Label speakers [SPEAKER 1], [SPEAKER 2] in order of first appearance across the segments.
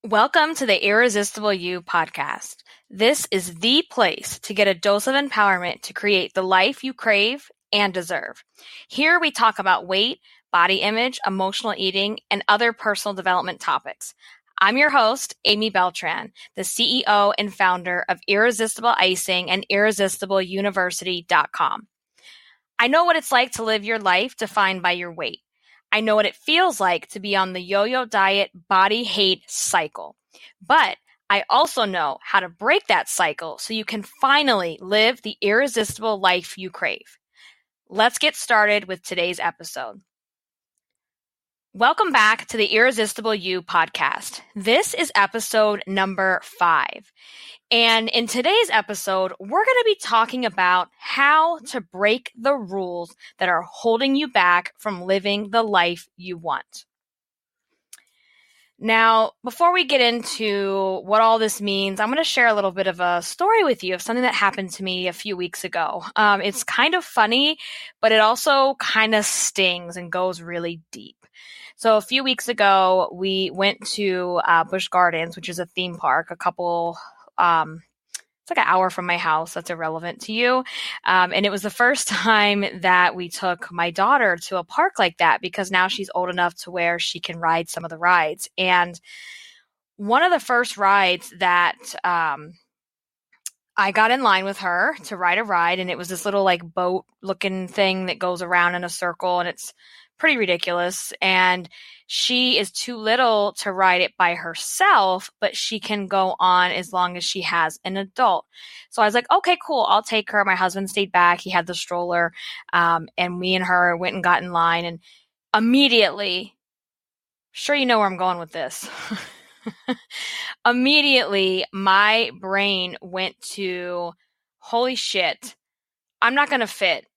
[SPEAKER 1] Welcome to the Irresistible You podcast. This is the place to get a dose of empowerment to create the life you crave and deserve. Here we talk about weight, body image, emotional eating, and other personal development topics. I'm your host, Amy Beltran, the CEO and founder of Irresistible Icing and IrresistibleUniversity.com. I know what it's like to live your life defined by your weight. I know what it feels like to be on the yo-yo diet body hate cycle. But I also know how to break that cycle so you can finally live the irresistible life you crave. Let's get started with today's episode. Welcome back to the Irresistible You podcast. This is episode number 5. And in today's episode, we're going to be talking about how to break the rules that are holding you back from living the life you want. Now, before we get into what all this means, I'm going to share a little bit of a story with you of something that happened to me a few weeks ago. It's kind of funny, but it also kind of stings and goes really deep. So a few weeks ago, we went to Busch Gardens, which is a theme park, it's like an hour from my house. That's irrelevant to you. And it was the first time that we took my daughter to a park like that because now she's old enough to where she can ride some of the rides. And one of the first rides that I got in line with her to ride a ride, and it was this little like boat looking thing that goes around in a circle, and it's pretty ridiculous. And she is too little to ride it by herself, but she can go on as long as she has an adult. So I was like, okay, cool. I'll take her. My husband stayed back. He had the stroller. And me and her went and got in line, and immediately, sure, you know where I'm going with this. Immediately, my brain went to, holy shit, I'm not going to fit.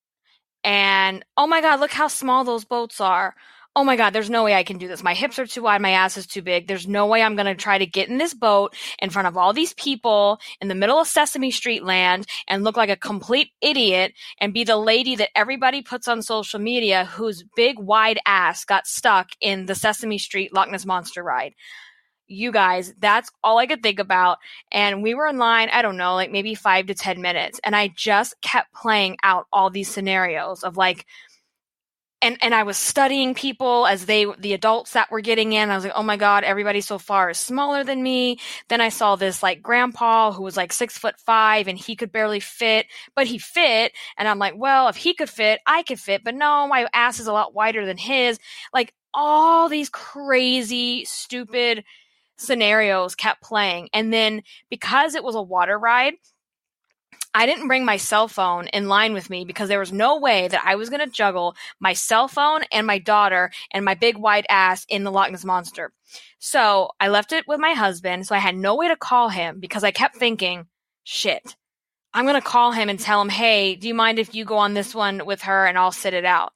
[SPEAKER 1] And, oh my God, look how small those boats are. Oh my God, there's no way I can do this. My hips are too wide. My ass is too big. There's no way I'm going to try to get in this boat in front of all these people in the middle of Sesame Street land and look like a complete idiot and be the lady that everybody puts on social media whose big wide ass got stuck in the Sesame Street Loch Ness Monster ride. You guys, that's all I could think about. And we were in line, I don't know, like maybe 5 to 10 minutes. And I just kept playing out all these scenarios of like, and I was studying people as the adults that were getting in. I was like, oh my God, everybody so far is smaller than me. Then I saw this like grandpa who was like 6'5" and he could barely fit, but he fit. And I'm like, well, if he could fit, I could fit. But no, my ass is a lot wider than his. Like all these crazy, stupid scenarios kept playing. And then because it was a water ride, I didn't bring my cell phone in line with me because there was no way that I was going to juggle my cell phone and my daughter and my big wide ass in the Loch Ness Monster. So I left it with my husband. So I had no way to call him because I kept thinking, shit, I'm going to call him and tell him, hey, do you mind if you go on this one with her and I'll sit it out?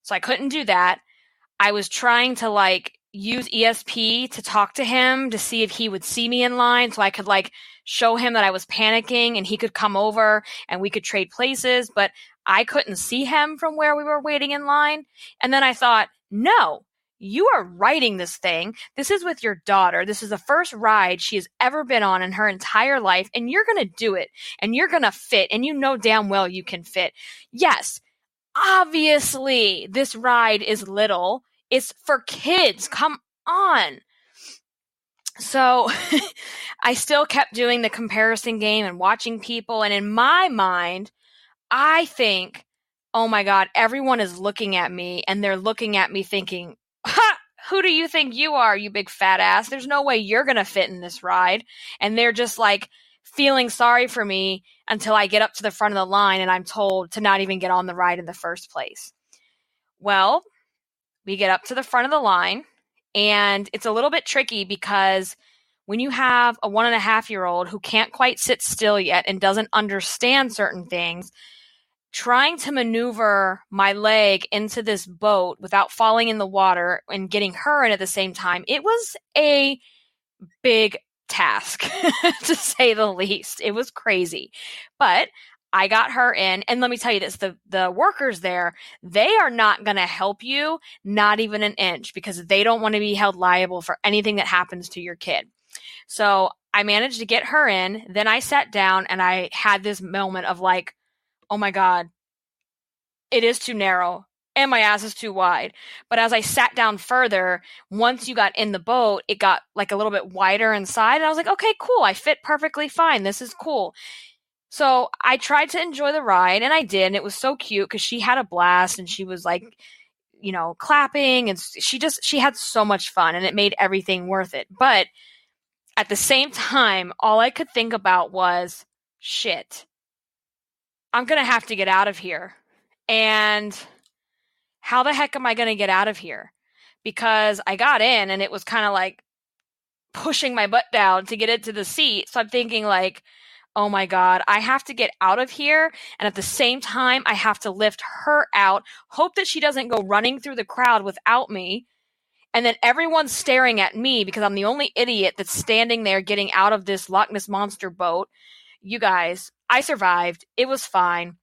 [SPEAKER 1] So I couldn't do that. I was trying to like use ESP to talk to him to see if he would see me in line so I could like show him that I was panicking and he could come over and we could trade places, but I couldn't see him from where we were waiting in line. And then I thought, no, you are riding this thing. This is with your daughter. This is the first ride she has ever been on in her entire life, and you're going to do it, and you're going to fit, and you know damn well you can fit. Yes, obviously this ride is little. It's for kids. Come on. So I still kept doing the comparison game and watching people. And in my mind, I think, oh my God, everyone is looking at me and they're looking at me thinking, ha, who do you think you are, you big fat ass? There's no way you're going to fit in this ride. And they're just like feeling sorry for me until I get up to the front of the line and I'm told to not even get on the ride in the first place. Well, we get up to the front of the line, and it's a little bit tricky because when you have a 1.5-year-old who can't quite sit still yet and doesn't understand certain things, trying to maneuver my leg into this boat without falling in the water and getting her in at the same time, it was a big task, to say the least. It was crazy. But I got her in, and let me tell you this, the workers there, they are not going to help you, not even an inch, because they don't want to be held liable for anything that happens to your kid. So I managed to get her in. Then I sat down and I had this moment of like, oh my God, it is too narrow and my ass is too wide. But as I sat down further, once you got in the boat, it got like a little bit wider inside. And I was like, okay, cool. I fit perfectly fine. This is cool. So I tried to enjoy the ride and I did. And it was so cute because she had a blast and she was like, clapping and she had so much fun and it made everything worth it. But at the same time, all I could think about was, shit, I'm going to have to get out of here. And how the heck am I going to get out of here? Because I got in and it was kind of like pushing my butt down to get into the seat. So I'm thinking like, oh my God, I have to get out of here. And at the same time, I have to lift her out, hope that she doesn't go running through the crowd without me. And then everyone's staring at me because I'm the only idiot that's standing there getting out of this Loch Ness Monster boat. You guys, I survived. It was fine.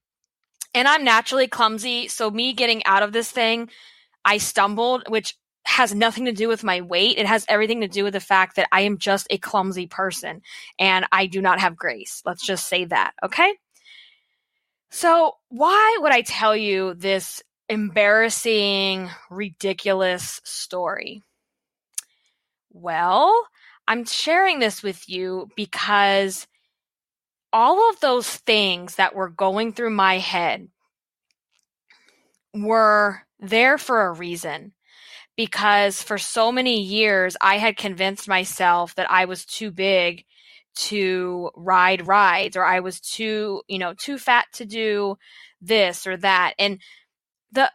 [SPEAKER 1] And I'm naturally clumsy. So me getting out of this thing, I stumbled, which has nothing to do with my weight. It has everything to do with the fact that I am just a clumsy person and I do not have grace. Let's just say that. Okay. So why would I tell you this embarrassing, ridiculous story? Well, I'm sharing this with you because all of those things that were going through my head were there for a reason. Because for so many years, I had convinced myself that I was too big to ride rides, or I was too fat to do this or that. And the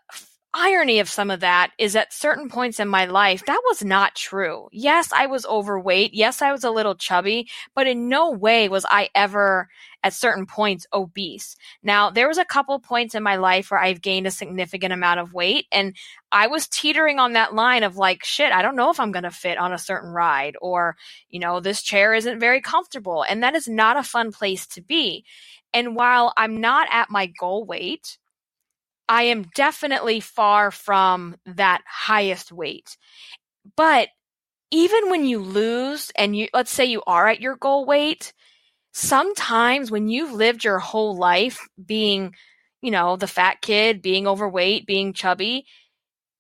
[SPEAKER 1] irony of some of that is at certain points in my life, that was not true. Yes, I was overweight. Yes, I was a little chubby, but in no way was I ever at certain points obese. Now, there was a couple points in my life where I've gained a significant amount of weight and I was teetering on that line of like, shit, I don't know if I'm going to fit on a certain ride or, this chair isn't very comfortable. And that is not a fun place to be. And while I'm not at my goal weight, I am definitely far from that highest weight. But even when you lose and let's say you are at your goal weight, sometimes when you've lived your whole life being, the fat kid, being overweight, being chubby,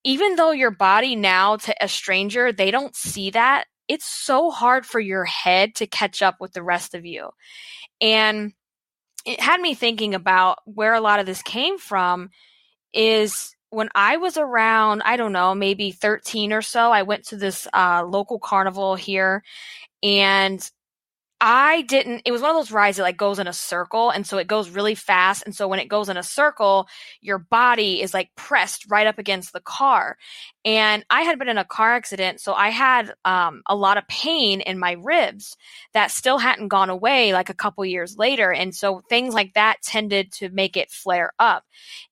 [SPEAKER 1] even though your body now to a stranger, they don't see that, it's so hard for your head to catch up with the rest of you. And it had me thinking about where a lot of this came from is when I was around, I don't know, maybe 13 or so, I went to this local carnival here and it was one of those rides that like goes in a circle. And so it goes really fast. And so when it goes in a circle, your body is like pressed right up against the car. And I had been in a car accident. So I had a lot of pain in my ribs that still hadn't gone away like a couple years later. And so things like that tended to make it flare up.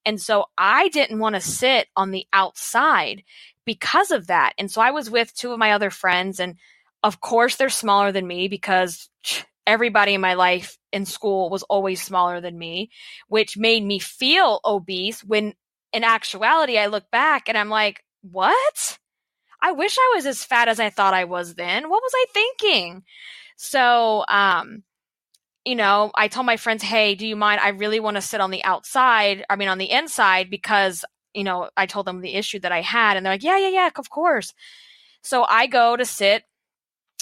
[SPEAKER 1] And so I didn't want to sit on the outside because of that. And so I was with two of my other friends and of course, they're smaller than me because everybody in my life in school was always smaller than me, which made me feel obese when in actuality, I look back and I'm like, what? I wish I was as fat as I thought I was then. What was I thinking? So, I told my friends, hey, do you mind? I really want to sit on the on the inside because, I told them the issue that I had and they're like, yeah, of course. So I go to sit.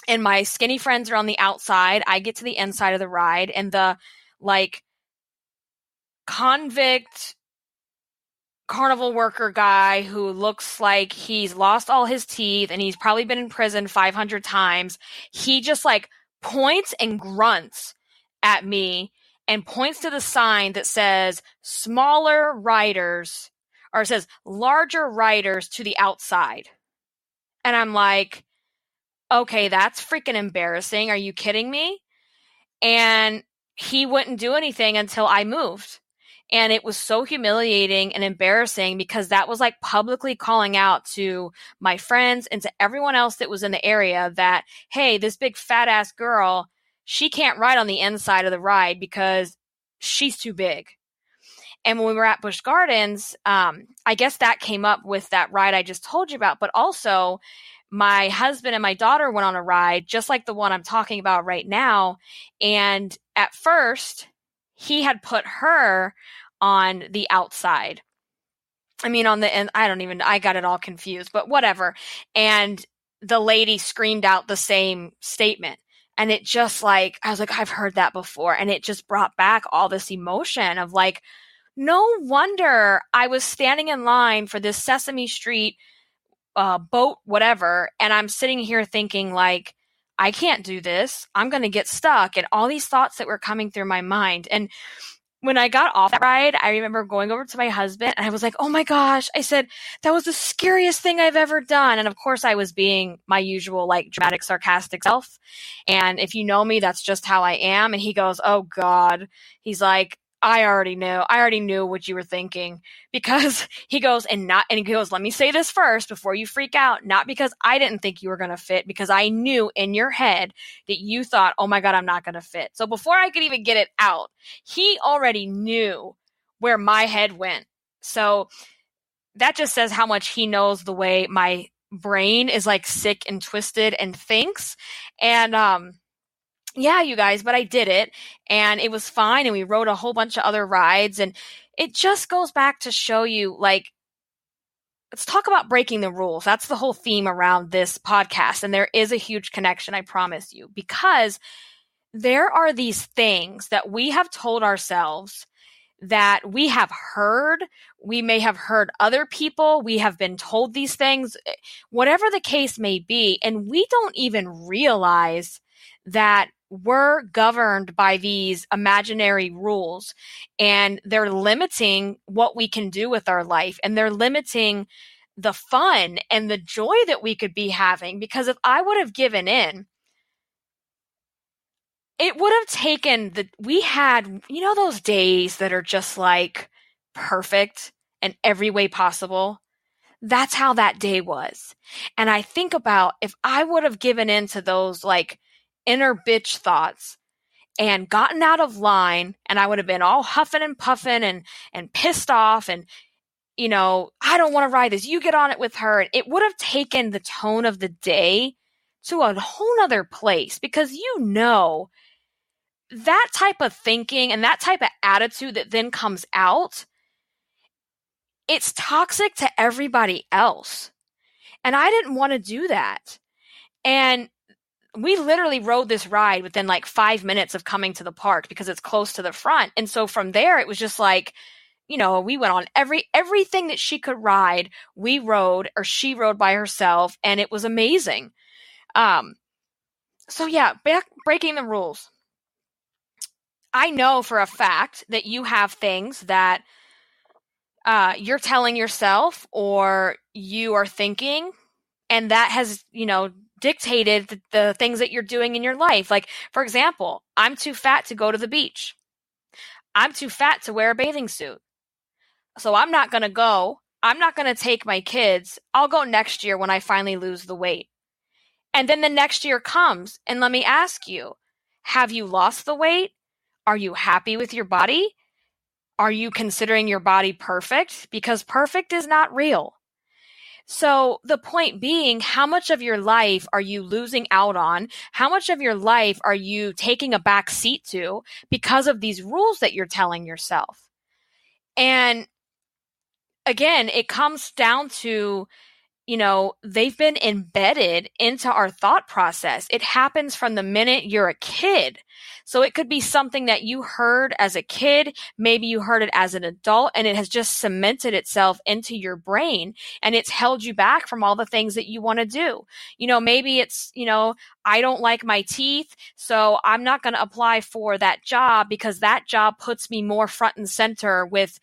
[SPEAKER 1] And my skinny friends are on the outside. I get to the inside of the ride and the like convict carnival worker guy who looks like he's lost all his teeth and he's probably been in prison 500 times. He just like points and grunts at me and points to the sign that says smaller riders or it says larger riders to the outside. And I'm like, okay, that's freaking embarrassing. Are you kidding me? And he wouldn't do anything until I moved. And it was so humiliating and embarrassing because that was like publicly calling out to my friends and to everyone else that was in the area that, hey, this big fat ass girl, she can't ride on the inside of the ride because she's too big. And when we were at Busch Gardens, I guess that came up with that ride I just told you about, but also my husband and my daughter went on a ride, just like the one I'm talking about right now. And at first, he had put her on the outside. I mean, on the end, I got it all confused, but whatever. And the lady screamed out the same statement. And it just like, I was like, I've heard that before. And it just brought back all this emotion of like, no wonder I was standing in line for this Sesame Street boat, whatever. And I'm sitting here thinking like, I can't do this. I'm going to get stuck. And all these thoughts that were coming through my mind. And when I got off that ride, I remember going over to my husband and I was like, oh my gosh, I said, that was the scariest thing I've ever done. And of course I was being my usual like dramatic, sarcastic self. And if you know me, that's just how I am. And he goes, oh God, he's like, I already knew what you were thinking, because he goes, and he goes, let me say this first before you freak out. Not because I didn't think you were going to fit, because I knew in your head that you thought, oh my God, I'm not going to fit. So before I could even get it out, he already knew where my head went. So that just says how much he knows the way my brain is like sick and twisted and thinks. And, yeah, you guys, but I did it and it was fine. And we rode a whole bunch of other rides, and it just goes back to show you, like, let's talk about breaking the rules. That's the whole theme around this podcast. And there is a huge connection, I promise you, because there are these things that we have told ourselves that we have heard. We may have heard other people. We have been told these things, whatever the case may be. And we don't even realize that we're governed by these imaginary rules, and they're limiting what we can do with our life, and they're limiting the fun and the joy that we could be having. Because if I would have given in, it would have taken we had, those days that are just like perfect in every way possible. That's how that day was. And I think about if I would have given in to those like inner bitch thoughts and gotten out of line, and I would have been all huffing and puffing and pissed off and, I don't want to ride this. You get on it with her. It would have taken the tone of the day to a whole nother place, because that type of thinking and that type of attitude that then comes out, it's toxic to everybody else. And I didn't want to do that. And we literally rode this ride within like 5 minutes of coming to the park, because it's close to the front. And so from there, it was just like, we went on everything that she could ride. We rode, or she rode by herself, and it was amazing. So yeah, breaking the rules. I know for a fact that you have things that you're telling yourself or you are thinking, and that has, dictated the things that you're doing in your life. Like, for example, I'm too fat to go to the beach. I'm too fat to wear a bathing suit. So I'm not going to go. I'm not going to take my kids. I'll go next year when I finally lose the weight. And then the next year comes, and let me ask you, have you lost the weight? Are you happy with your body? Are you considering your body perfect? Because perfect is not real. So the point being, how much of your life are you losing out on? How much of your life are you taking a back seat to because of these rules that you're telling yourself? And again, it comes down to, they've been embedded into our thought process. It happens from the minute you're a kid. So it could be something that you heard as a kid. Maybe you heard it as an adult, and it has just cemented itself into your brain, and it's held you back from all the things that you want to do. Maybe it's, I don't like my teeth, so I'm not going to apply for that job because that job puts me more front and center with,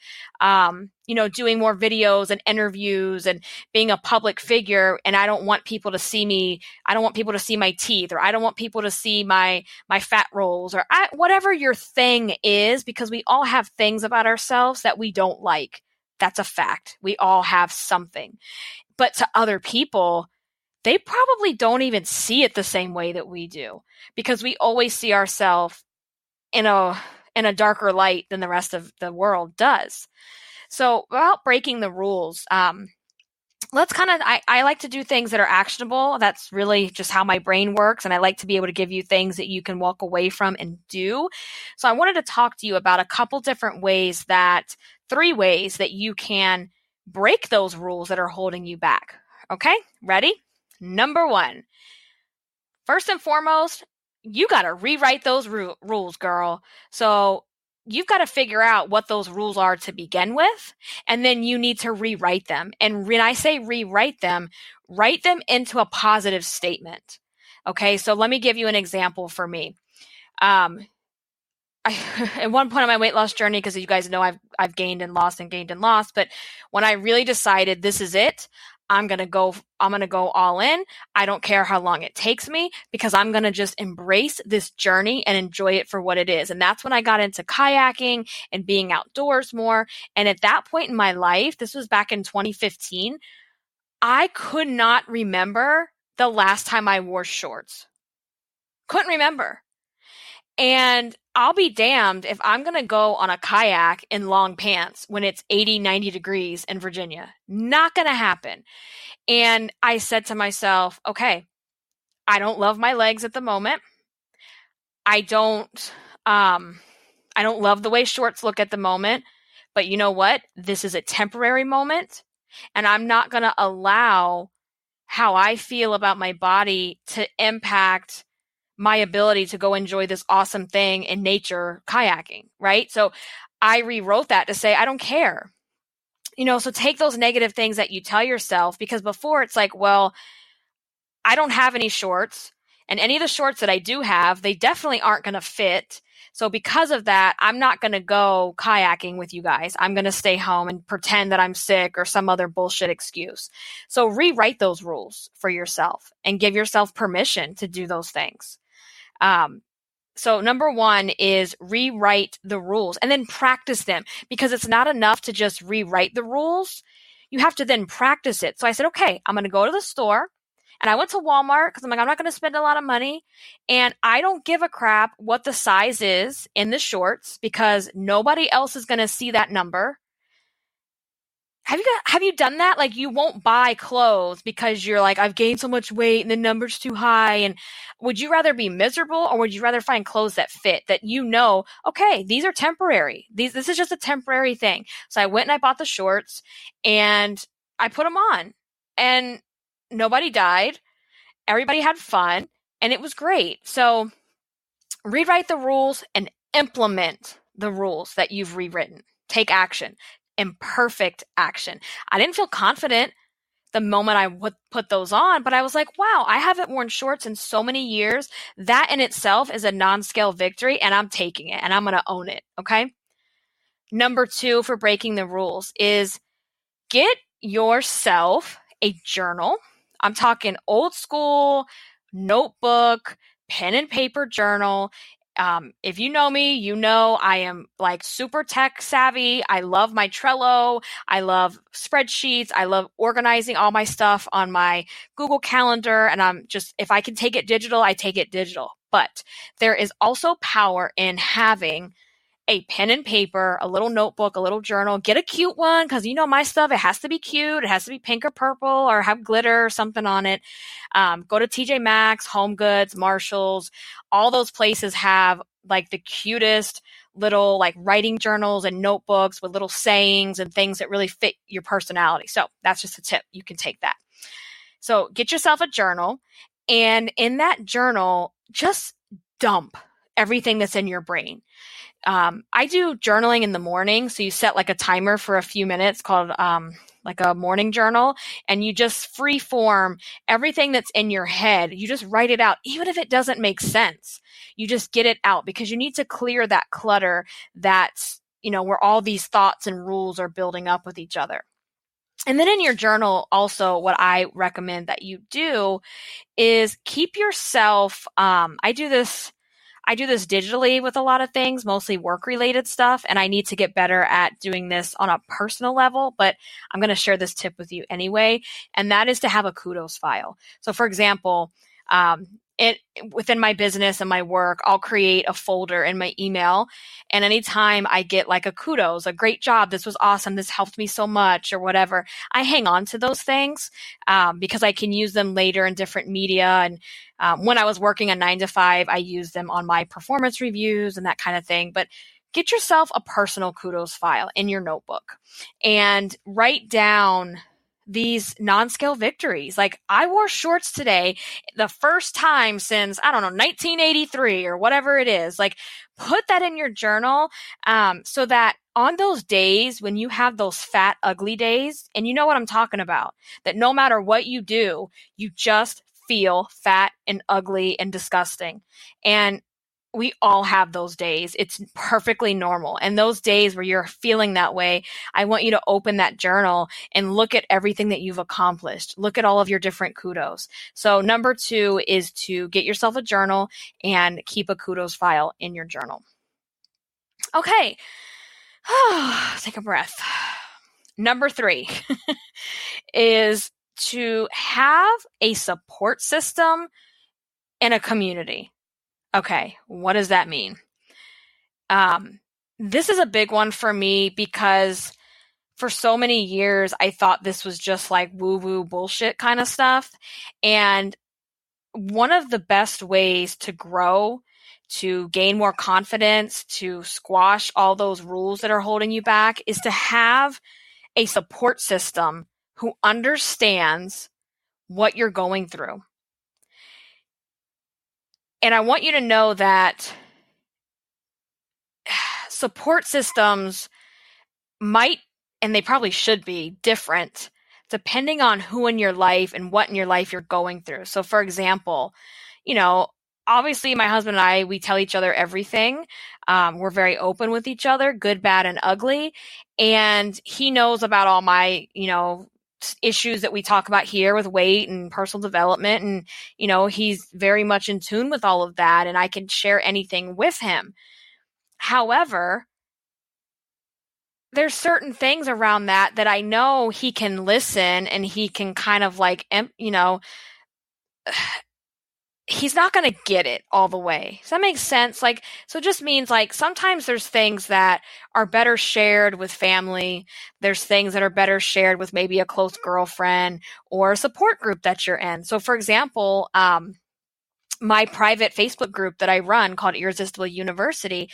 [SPEAKER 1] doing more videos and interviews and being a public figure. And I don't want people to see me. I don't want people to see my teeth, or I don't want people to see my fat rolls, or whatever your thing is, because we all have things about ourselves that we don't like. That's a fact. We all have something. But to other people, they probably don't even see it the same way that we do, because we always see ourselves in a darker light than the rest of the world does. So about breaking the rules, I like to do things that are actionable. That's really just how my brain works. And I like to be able to give you things that you can walk away from and do. So I wanted to talk to you about a couple different ways three ways that you can break those rules that are holding you back. Okay, ready? Number one, first and foremost, you got to rewrite those rules, girl. So you've got to figure out what those rules are to begin with, and then you need to rewrite them. And when I say rewrite them, write them into a positive statement. Okay, so let me give you an example for me. At one point on my weight loss journey, because you guys know I've gained and lost and gained and lost, but when I really decided this is it, I'm gonna go all in. I don't care how long it takes me, because I'm gonna just embrace this journey and enjoy it for what it is. And that's when I got into kayaking and being outdoors more. And at that point in my life, this was back in 2015, I could not remember the last time I wore shorts. Couldn't remember. And I'll be damned if I'm going to go on a kayak in long pants when it's 80, 90 degrees in Virginia. Not going to happen. And I said to myself, okay, I don't love my legs at the moment. I don't love the way shorts look at the moment, but you know what? This is a temporary moment, and I'm not going to allow how I feel about my body to impact my ability to go enjoy this awesome thing in nature, kayaking, right? So I rewrote that to say, I don't care. So take those negative things that you tell yourself, because before it's like, well, I don't have any shorts, and any of the shorts that I do have, they definitely aren't going to fit. So because of that, I'm not going to go kayaking with you guys. I'm going to stay home and pretend that I'm sick or some other bullshit excuse. So rewrite those rules for yourself and give yourself permission to do those things. So number one is rewrite the rules and then practice them, because it's not enough to just rewrite the rules. You have to then practice it. So I said, okay, I'm going to go to the store, and I went to Walmart because I'm like, I'm not going to spend a lot of money, and I don't give a crap what the size is in the shorts, because nobody else is going to see that number. Have you done that? Like, you won't buy clothes because you're like, I've gained so much weight and the number's too high. And would you rather be miserable, or would you rather find clothes that fit, that okay, these are temporary. This is just a temporary thing. So I went and I bought the shorts and I put them on, and nobody died. Everybody had fun, and it was great. So rewrite the rules and implement the rules that you've rewritten. Take action. Imperfect action. I didn't feel confident the moment I would put those on, but I was like, wow, I haven't worn shorts in so many years. That in itself is a non-scale victory, and I'm taking it, and I'm going to own it. Okay. Number two for breaking the rules is get yourself a journal. I'm talking old school notebook, pen and paper journal. If you know me, you know I am like super tech savvy. I love my Trello. I love spreadsheets. I love organizing all my stuff on my Google Calendar. And if I can take it digital, I take it digital. But there is also power in having a pen and paper, a little notebook, a little journal. Get a cute one, because my stuff, it has to be cute. It has to be pink or purple or have glitter or something on it. Go to TJ Maxx, Home Goods, Marshalls. All those places have like the cutest little like writing journals and notebooks with little sayings and things that really fit your personality. So that's just a tip. You can take that. So get yourself a journal, and in that journal, just dump everything that's in your brain. I do journaling in the morning. So you set like a timer for a few minutes called like a morning journal, and you just free form everything that's in your head. You just write it out, even if it doesn't make sense. You just get it out, because you need to clear that clutter that's, where all these thoughts and rules are building up with each other. And then in your journal, also what I recommend that you do is keep yourself, I do this digitally with a lot of things, mostly work-related stuff, and I need to get better at doing this on a personal level, but I'm going to share this tip with you anyway, and that is to have a kudos file. So for example, within my business and my work, I'll create a folder in my email. And anytime I get like a kudos, a great job, this was awesome, this helped me so much, or whatever, I hang on to those things because I can use them later in different media. And when I was working a 9 to 5, I used them on my performance reviews and that kind of thing. But get yourself a personal kudos file in your notebook and write down these non-scale victories. Like, I wore shorts today, the first time since, I don't know, 1983 or whatever it is. Like, put that in your journal so that on those days when you have those fat, ugly days, and you know what I'm talking about, that no matter what you do, you just feel fat and ugly and disgusting. And we all have those days. It's perfectly normal. And those days where you're feeling that way, I want you to open that journal and look at everything that you've accomplished. Look at all of your different kudos. So number 2 is to get yourself a journal and keep a kudos file in your journal. Okay. Take a breath. Number 3 is to have a support system in a community. Okay, what does that mean? This is a big one for me because for so many years, I thought this was just like woo-woo bullshit kind of stuff. And one of the best ways to grow, to gain more confidence, to squash all those rules that are holding you back is to have a support system who understands what you're going through. And I want you to know that support systems might, and they probably should be, different depending on who in your life and what in your life you're going through. So for example, obviously my husband and I, we tell each other everything. We're very open with each other, good, bad, and ugly. And he knows about all my, issues that we talk about here with weight and personal development. And, he's very much in tune with all of that, and I can share anything with him. However, there's certain things around that I know he can listen and he can kind of like, he's not going to get it all the way. Does that make sense? So it just means sometimes there's things that are better shared with family. There's things that are better shared with maybe a close girlfriend or a support group that you're in. So for example, my private Facebook group that I run called Irresistible University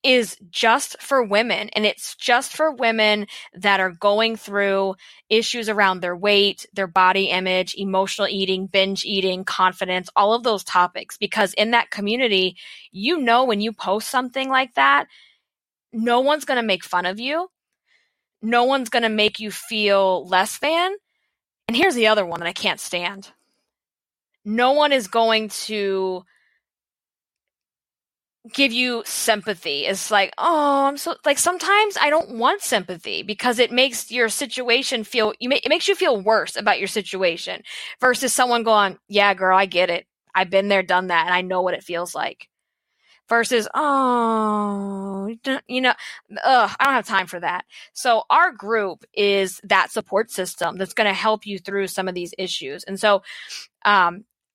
[SPEAKER 1] is just for women, and it's just for women that are going through issues around their weight, their body image, emotional eating, binge eating, confidence, all of those topics. Because in that community, when you post something like that, no one's going to make fun of you. No one's going to make you feel less than. And here's the other one that I can't stand. No one is going to give you sympathy. It's like, oh, I'm so, sometimes I don't want sympathy because it makes your situation it makes you feel worse about your situation versus someone going, yeah, girl, I get it. I've been there, done that, and I know what it feels like. Versus, oh, I don't have time for that. So our group is that support system that's going to help you through some of these issues. And so,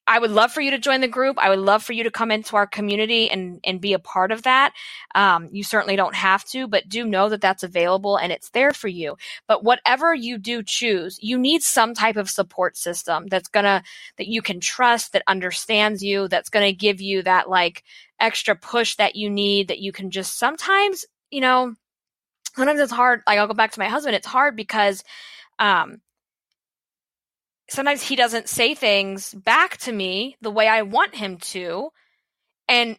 [SPEAKER 1] I would love for you to join the group. I would love for you to come into our community and be a part of that. You certainly don't have to, but do know that that's available and it's there for you. But whatever you do choose, you need some type of support system that you can trust, that understands you, that's going to give you that extra push that you need, that you can just sometimes it's hard. I'll go back to my husband. It's hard because, sometimes he doesn't say things back to me the way I want him to. And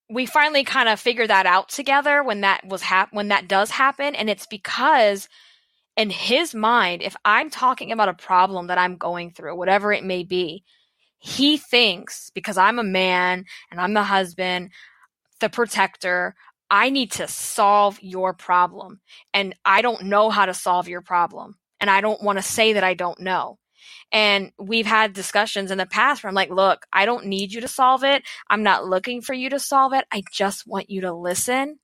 [SPEAKER 1] we finally kind of figure that out together when that does happen. And it's because in his mind, if I'm talking about a problem that I'm going through, whatever it may be, he thinks because I'm a man and I'm the husband, the protector, I need to solve your problem. And I don't know how to solve your problem. And I don't want to say that I don't know. And we've had discussions in the past where I'm like, look, I don't need you to solve it. I'm not looking for you to solve it. I just want you to listen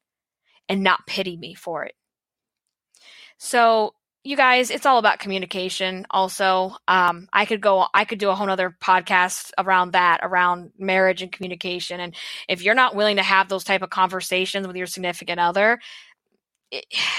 [SPEAKER 1] and not pity me for it. So you guys, it's all about communication also. I could do a whole nother podcast around marriage and communication. And if you're not willing to have those type of conversations with your significant other,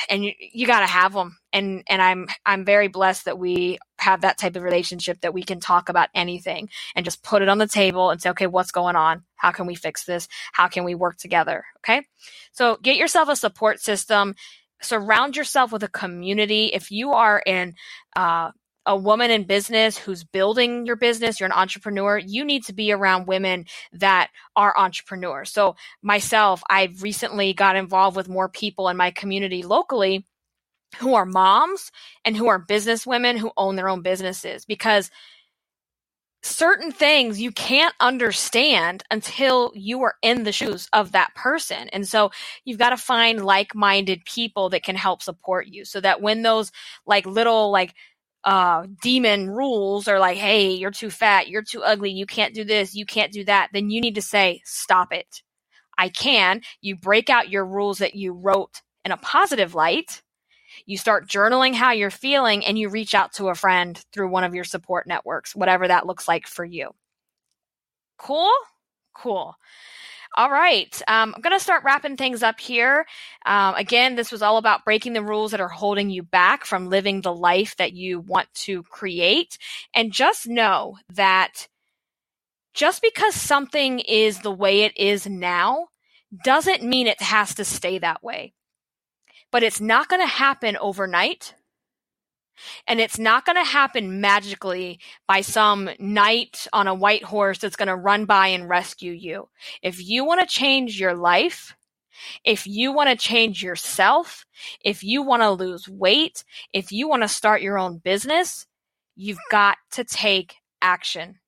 [SPEAKER 1] and you got to have them. And I'm very blessed that we have that type of relationship that we can talk about anything and just put it on the table and say, okay, what's going on? How can we fix this? How can we work together? Okay. So get yourself a support system. Surround yourself with a community. If you are a woman in business who's building your business, you're an entrepreneur, you need to be around women that are entrepreneurs. So myself, I've recently got involved with more people in my community locally who are moms and who are business women who own their own businesses, because certain things you can't understand until you are in the shoes of that person. And so you've got to find like-minded people that can help support you, so that when those little demon rules are like, hey, you're too fat, you're too ugly, you can't do this, you can't do that, then you need to say, stop it. I can. You break out your rules that you wrote in a positive light. You start journaling how you're feeling, and you reach out to a friend through one of your support networks, whatever that looks like for you. Cool? Cool. All right. I'm going to start wrapping things up here. Again, this was all about breaking the rules that are holding you back from living the life that you want to create. And just know that just because something is the way it is now doesn't mean it has to stay that way. But it's not going to happen overnight. And it's not going to happen magically by some knight on a white horse that's going to run by and rescue you. If you want to change your life, if you want to change yourself, if you want to lose weight, if you want to start your own business, you've got to take action.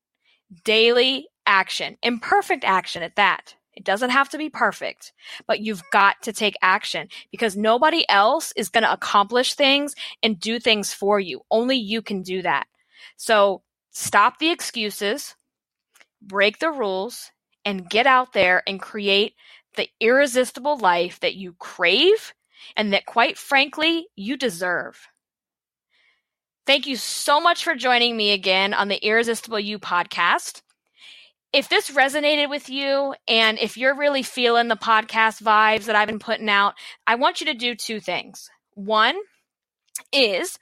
[SPEAKER 1] Daily action. Imperfect action at that. It doesn't have to be perfect, but you've got to take action, because nobody else is going to accomplish things and do things for you. Only you can do that. So stop the excuses, break the rules, and get out there and create the irresistible life that you crave and that, quite frankly, you deserve. Thank you so much for joining me again on the Irresistible You podcast. If this resonated with you, and if you're really feeling the podcast vibes that I've been putting out, I want you to do two things. One is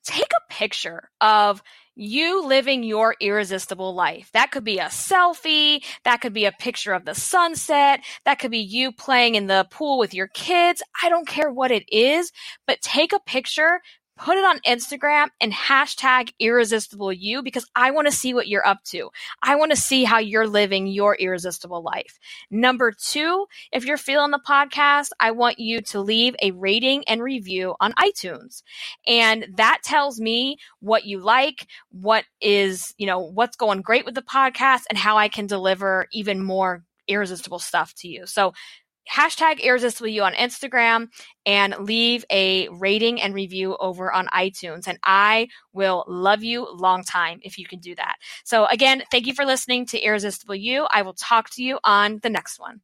[SPEAKER 1] take a picture of you living your irresistible life. That could be a selfie. That could be a picture of the sunset. That could be you playing in the pool with your kids. I don't care what it is, but take a picture, put it on Instagram, and hashtag irresistible you, because I want to see what you're up to. I want to see how you're living your irresistible life. Number two, if you're feeling the podcast, I want you to leave a rating and review on iTunes. And that tells me what you like, what's going great with the podcast, and how I can deliver even more irresistible stuff to you. So hashtag irresistible you on Instagram and leave a rating and review over on iTunes. And I will love you long time if you can do that. So again, thank you for listening to Irresistible You. I will talk to you on the next one.